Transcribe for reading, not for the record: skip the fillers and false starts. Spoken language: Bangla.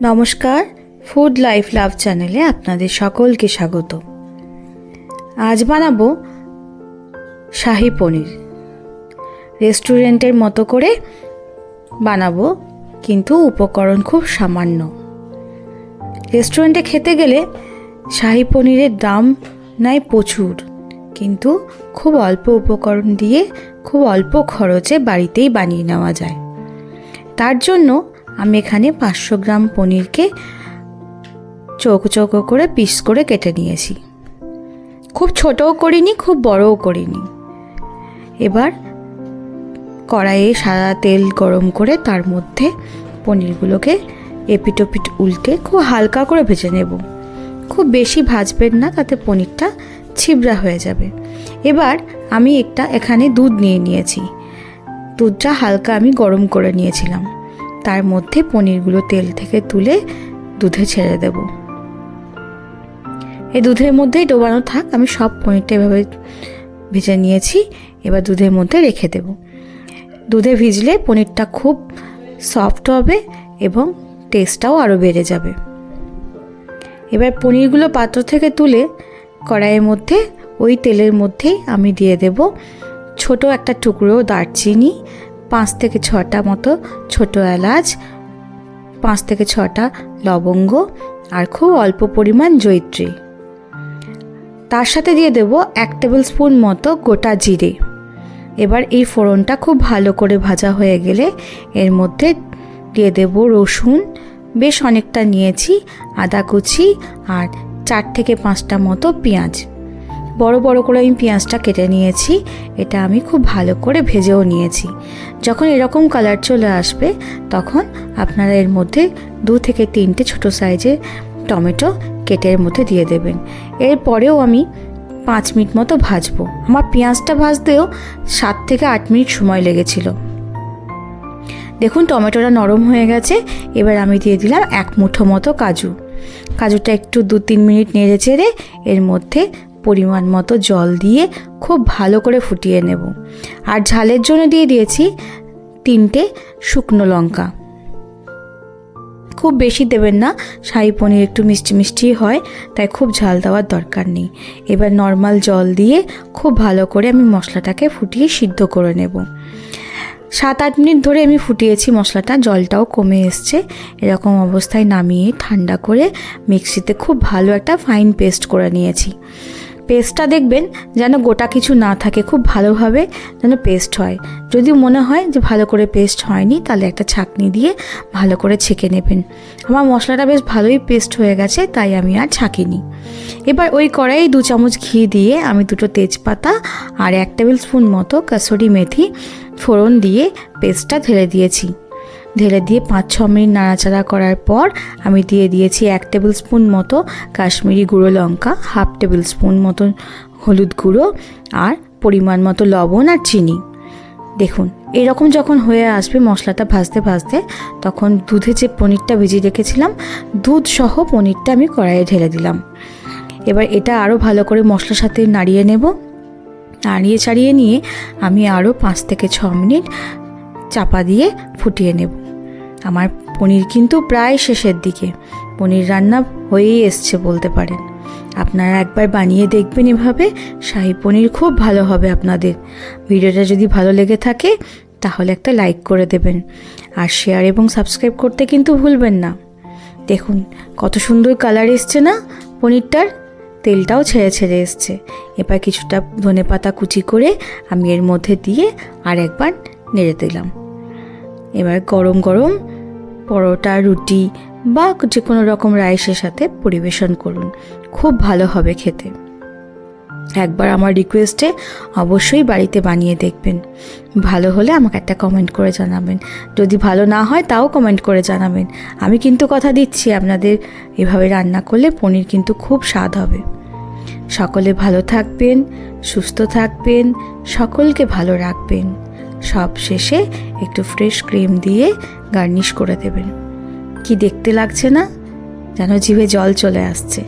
নমস্কার, ফুড লাইফ লাভ চ্যানেলে আপনাদের সকলকে স্বাগত। আজ বানাবো শাহী পনির। রেস্টুরেন্টের মতো করে বানাবো, কিন্তু উপকরণ খুব সামান্য। রেস্টুরেন্টে খেতে গেলে শাহী পনিরের দাম নেয় প্রচুর, কিন্তু খুব অল্প উপকরণ দিয়ে খুব অল্প খরচে বাড়িতেই বানিয়ে নেওয়া যায়। তার জন্য আমি এখানে 500 গ্রাম পনিরকে চৌকো চৌকো করে পিস করে কেটে নিয়েছি। খুব ছোটও করিনি, খুব বড়ও করিনি। এবার কড়াইয়ে সাদা তেল গরম করে তার মধ্যে পনিরগুলোকে এপিট ওপিট উল্টে খুব হালকা করে ভেজে নেব। খুব বেশি ভাজবেন না, তাতে পনিরটা ছিবড়া হয়ে যাবে। এবার আমি এখানে দুধ নিয়ে নিয়েছি। দুধটা হালকা আমি গরম করে নিয়েছিলাম। তার মধ্যে পনিরগুলো তেল থেকে তুলে দুধে ছেড়ে দেব। এই দুধের মধ্যেই ডোবানো থাক। আমি সব পনিরটা এভাবে ভেজে নিয়েছি। এবার দুধের মধ্যে রেখে দেব। দুধে ভিজলে পনিরটা খুব সফট হবে এবং টেস্টটাও আরও বেড়ে যাবে। এবার পনিরগুলো পাত্র থেকে তুলে কড়াইয়ের মধ্যে ওই তেলের মধ্যেই আমি দিয়ে দেব ছোট একটা টুকরো দারচিনি, 5 থেকে 6টা মতো ছোট এলাচ, 5 থেকে 6টা লবঙ্গ আর খুব অল্প পরিমাণ জয়িত্রী। তার সাথে দিয়ে দেব 1 টেবিল স্পুন মতো গোটা জিরে। এবার এই ফোড়নটা খুব ভালো করে ভাজা হয়ে গেলে এর মধ্যে দিয়ে দেব রসুন, বেশ অনেকটা নিয়েছি, আদা কুচি আর 4 থেকে 5টা মতো পেঁয়াজ। বড় বড় করে আমি পেঁয়াজটা কেটে নিয়েছি। এটা আমি খুব ভালো করে ভেজেও নিয়েছি। যখন এরকম কালার চলে আসবে তখন আপনারা এর মধ্যে 2 থেকে 3টে ছোটো সাইজের টমেটো কেটে এর মধ্যে দিয়ে দেবেন। এরপরেও আমি 5 মিনিট মতো ভাজবো। আমার পেঁয়াজটা ভাজতেও 7 থেকে 8 মিনিট সময় লেগেছিল। দেখুন টমেটোটা নরম হয়ে গেছে। এবার আমি দিয়ে দিলাম 1 মুঠো মতো কাজু। কাজুটা একটু 2-3 মিনিট নেড়ে চেড়ে এর মধ্যে পরিমাণ মতো জল দিয়ে খুব ভালো করে ফুটিয়ে নেব। আর ঝালের জন্য দিয়ে দিয়েছি 3টে শুকনো লঙ্কা। খুব বেশি দেবেন না, শাহী পনির একটু মিষ্টি মিষ্টি হয়, তাই খুব ঝাল দেওয়ার দরকার নেই। এবার নর্মাল জল দিয়ে খুব ভালো করে আমি মশলাটাকে ফুটিয়ে সিদ্ধ করে নেব। 7-8 মিনিট ধরে আমি ফুটিয়েছি মশলাটা, জলটাও কমে এসছে। এরকম অবস্থায় নামিয়ে ঠান্ডা করে মিক্সিতে খুব ভালো একটা ফাইন পেস্ট করে নিয়েছি। পেস্টটা দেখবেন যেন গোটা কিছু না থাকে, খুব ভালোভাবে যেন পেস্ট হয়। যদি মনে হয় যে ভালো করে পেস্ট হয়নি, তাহলে একটা ছাঁকনি দিয়ে ভালো করে ছেঁকে নেবেন। আমার মশলাটা বেশ ভালোই পেস্ট হয়ে গেছে, তাই আমি আর ছাঁকিনি। এবার ওই কড়াইয়ে 2 চামচ ঘি দিয়ে আমি 2টো তেজপাতা আর 1 টেবিল স্পুন মতো কাসুরি মেথি ফোড়ন দিয়ে পেস্টটা ঢেলে দিয়েছি। ঢেলে দিয়ে 5-6 মিনিট নাড়াচাড়া করার পর আমি দিয়ে দিয়েছি 1 টেবিল স্পুন মতো কাশ্মীরি গুঁড়ো লঙ্কা, 1/2 টেবিল স্পুন মতো হলুদ গুঁড়ো আর পরিমাণ মতো লবণ আর চিনি। দেখুন এরকম যখন হয়ে আসবে মশলাটা ভাজতে ভাজতে, তখন দুধে যে পনিরটা ভিজিয়ে রেখেছিলাম, দুধ সহ পনিরটা আমি কড়াইয়ে ঢেলে দিলাম। এবার এটা আরও ভালো করে মশলার সাথে নাড়িয়ে নেব। নাড়িয়ে ছাড়িয়ে নিয়ে আমি আরও 5 থেকে 6 মিনিট চাপা দিয়ে ফুটিয়ে নেব। আমার পনির কিন্তু প্রায় শেষের দিকে, পনির রান্না হয়েই এসছে বলতে পারেন। আপনারা একবার বানিয়ে দেখবেন এভাবে, শাহী পনির খুব ভালো হবে আপনাদের। ভিডিওটা যদি ভালো লেগে থাকে তাহলে একটা লাইক করে দেবেন, আর শেয়ার এবং সাবস্ক্রাইব করতে কিন্তু ভুলবেন না। দেখুন কত সুন্দর কালার এসছে না পনিরটার, তেলটাও ছেড়ে ছেড়ে এসছে। এবার কিছুটা ধনেপাতা কুচি করে আমি এর মধ্যে দিয়ে আর একবার নেড়ে দিলাম। এবার গরম গরম পরোটা, রুটি বা যে কোনো রকম রাইসের সাথে পরিবেশন করুন, খুব ভালো হবে খেতে। একবার আমার রিকোয়েস্টে অবশ্যই বাড়িতে বানিয়ে দেখবেন। ভালো হলে আমাকে একটা কমেন্ট করে জানাবেন, যদি ভালো না হয় তাও কমেন্ট করে জানাবেন। আমি কিন্তু কথা দিচ্ছি, আপনাদের এভাবে রান্না করলে পনির কিন্তু খুব স্বাদ হবে। সকলে ভালো থাকবেন, সুস্থ থাকবেন, সকলকে ভালো রাখবেন। সব শেষে একটু ফ্রেশ ক্রিম দিয়ে গার্নিশ করে দেবেন। কি দেখতে লাগছে না, যেন জিভে জল চলে আসছে।